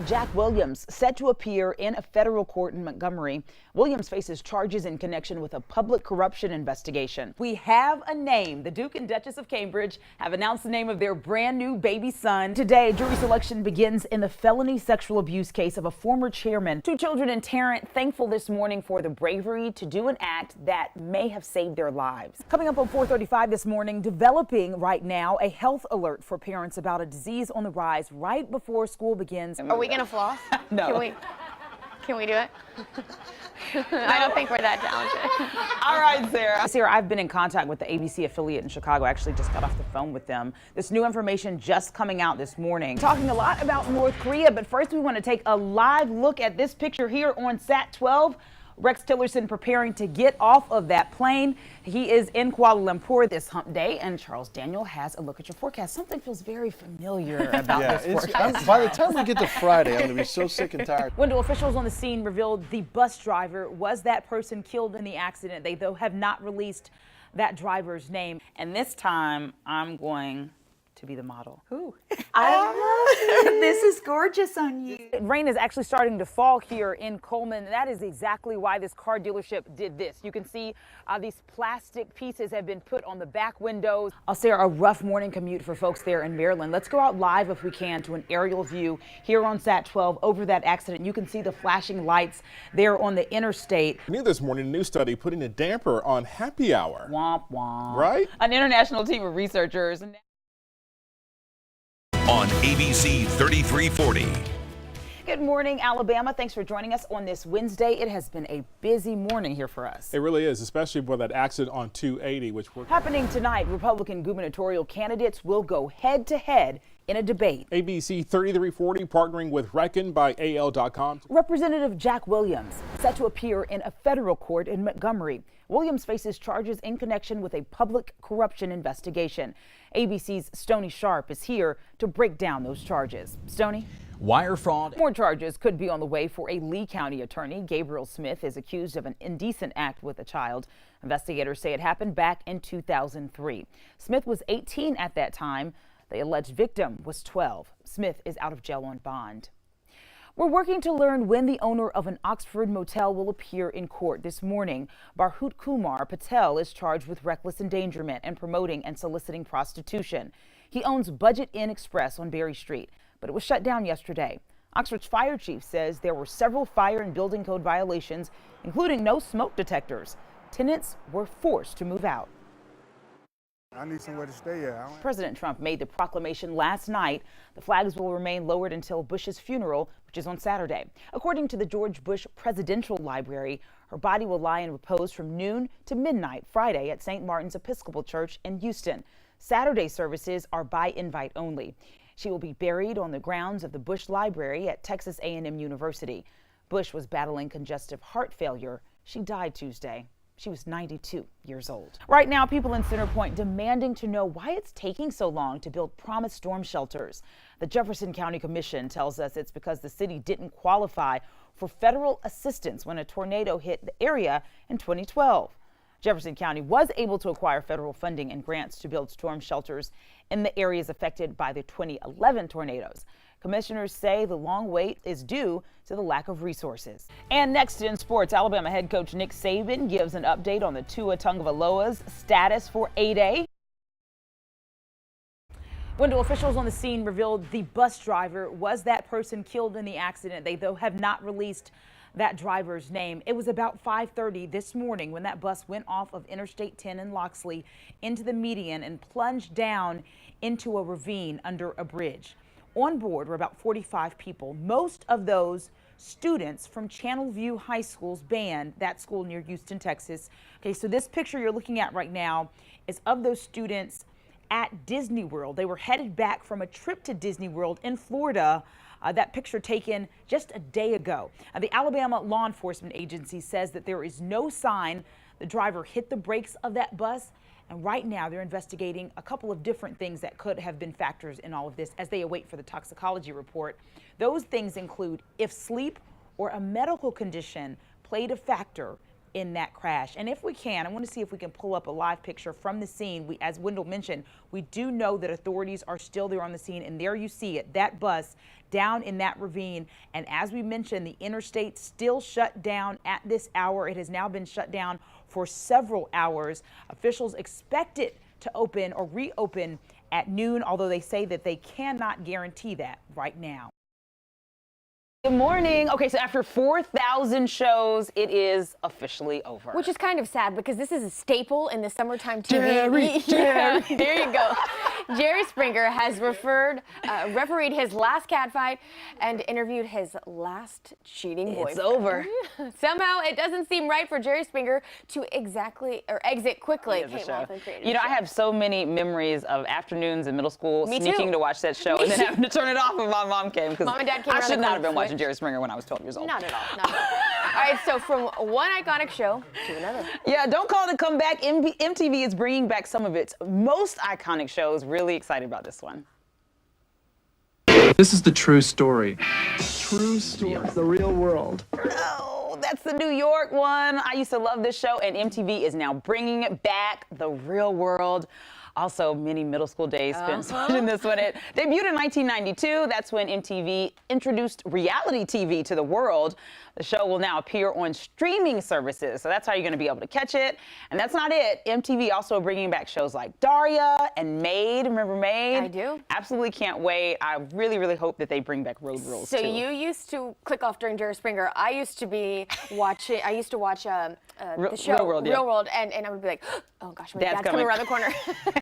Jack Williams set to appear in a federal court in Montgomery. Williams faces charges in connection with a public corruption investigation. We have a name. The Duke and Duchess of Cambridge have announced the name of their brand new baby son. Today, jury selection begins in the felony sexual abuse case of a former chairman. Two children in Tarrant thankful this morning for the bravery to do an act that may have saved their lives. Coming up on 4:35 this morning, developing right now a health alert for parents about a disease on the rise right before school begins. Are we gonna floss? No. Can we do it? I don't think we're that talented. All right, Sarah. Sarah, I've been in contact with the ABC affiliate in Chicago. I actually just got off the phone with them. This new information just coming out this morning. Talking a lot about North Korea, but first we want to take a live look at this picture here on Sat 12. Rex Tillerson preparing to get off of that plane. He is in Kuala Lumpur this hump day, and Charles Daniel has a look at your forecast. Something feels very familiar about this forecast. By the time we get to Friday, I'm going to be so sick and tired. Wendell, officials on the scene revealed the bus driver was that person killed in the accident. They, though, have not released that driver's name. And this time, I'm going to be the model. Ooh. I love it. This is gorgeous on you. Rain is actually starting to fall here in Coleman. That is exactly why this car dealership did this. You can see these plastic pieces have been put on the back windows. I'll say a rough morning commute for folks there in Maryland. Let's go out live if we can to an aerial view here on Sat 12 over that accident. You can see the flashing lights there on the interstate. New this morning, a new study putting a damper on happy hour. Womp womp. Right? An international team of researchers. On ABC 3340. Good morning, Alabama. Thanks for joining us on this Wednesday. It has been a busy morning here for us. It really is, especially with that accident on 280, which we're happening tonight. Republican gubernatorial candidates will go head to head in a debate. ABC 3340 partnering with Reckon by AL.com. Representative Jack Williams set to appear in a federal court in Montgomery. Williams faces charges in connection with a public corruption investigation. ABC's Stoney Sharp is here to break down those charges. Stoney? Wire fraud. More charges could be on the way for a Lee County attorney. Gabriel Smith is accused of an indecent act with a child. Investigators say it happened back in 2003. Smith was 18 at that time. The alleged victim was 12. Smith is out of jail on bond. We're working to learn when the owner of an Oxford motel will appear in court this morning. Barhut Kumar Patel is charged with reckless endangerment and promoting and soliciting prostitution. He owns Budget Inn Express on Berry Street, but it was shut down yesterday. Oxford's fire chief says there were several fire and building code violations, including no smoke detectors. Tenants were forced to move out. I need somewhere to stay at. President Trump made the proclamation last night. The flags will remain lowered until Bush's funeral, which is on Saturday. According to the George Bush Presidential Library, her body will lie in repose from noon to midnight Friday at St. Martin's Episcopal Church in Houston. Saturday services are by invite only. She will be buried on the grounds of the Bush Library at Texas A&M University. Bush was battling congestive heart failure. She died Tuesday. She was 92 years old. Right now, people in Center Point demanding to know why it's taking so long to build promised storm shelters. The Jefferson County Commission tells us it's because the city didn't qualify for federal assistance when a tornado hit the area in 2012. Jefferson County was able to acquire federal funding and grants to build storm shelters in the areas affected by the 2011 tornadoes. Commissioners say the long wait is due to the lack of resources. And next in sports, Alabama head coach Nick Saban gives an update on the Tua Tagovailoa's status for 8A. Wendell, officials on the scene revealed the bus driver was that person killed in the accident. They, though, have not released that driver's name. It was about 5:30 this morning when that bus went off of Interstate 10 in Loxley into the median and plunged down into a ravine under a bridge. On board were about 45 people, most of those students from Channelview High School's band, that school near Houston, Texas. Okay, so this picture you're looking at right now is of those students at Disney World. They were headed back from a trip to Disney World in Florida. That picture taken just a day ago. The Alabama Law Enforcement Agency says that there is no sign the driver hit the brakes of that bus. And right now they're investigating a couple of different things that could have been factors in all of this as they await for the toxicology report. Those things include if sleep or a medical condition played a factor in that crash. And if we can, I want to see if we can pull up a live picture from the scene. As Wendell mentioned, we do know that authorities are still there on the scene, and there you see it, that bus down in that ravine. And as we mentioned, the interstate still shut down at this hour. It has now been shut down for several hours. Officials expect it to open or reopen at noon, although they say that they cannot guarantee that right now. Good morning. Okay, so after 4,000 shows, it is officially over. Which is kind of sad because this is a staple in the summertime TV. Jerry, Yeah, there you go. Jerry Springer has refereed his last catfight and interviewed his last cheating boyfriend. It's over. Somehow it doesn't seem right for Jerry Springer to exit quickly. Kate Laughlin created You know, the I show. have so many memories of afternoons in middle school Me sneaking too. to watch that show Me and then too. having to turn it off when my mom came because Mom and Dad came I around should the not corner have been watching switch. Jerry Springer when I was 12 years old. Not at all. Not at all. All right, so from one iconic show to another. Yeah, don't call it a comeback. MTV is bringing back some of its most iconic shows. Really excited about this one. This is the true story. True story, the real world. Oh, that's the New York one. I used to love this show, and MTV is now bringing back The Real World. Also, many middle school days spent watching this one. It debuted in 1992. That's when MTV introduced reality TV to the world. The show will now appear on streaming services, so that's how you're going to be able to catch it. And that's not it. MTV also bringing back shows like Daria and Maid. Remember Maid? I do. Absolutely can't wait. I really, really hope that they bring back Road Rules So too. you used to click off during Jerry Springer. I used to watch the show Real World, yeah. Real World, and I would be like, oh gosh, my Dad's dad's coming coming. around the corner.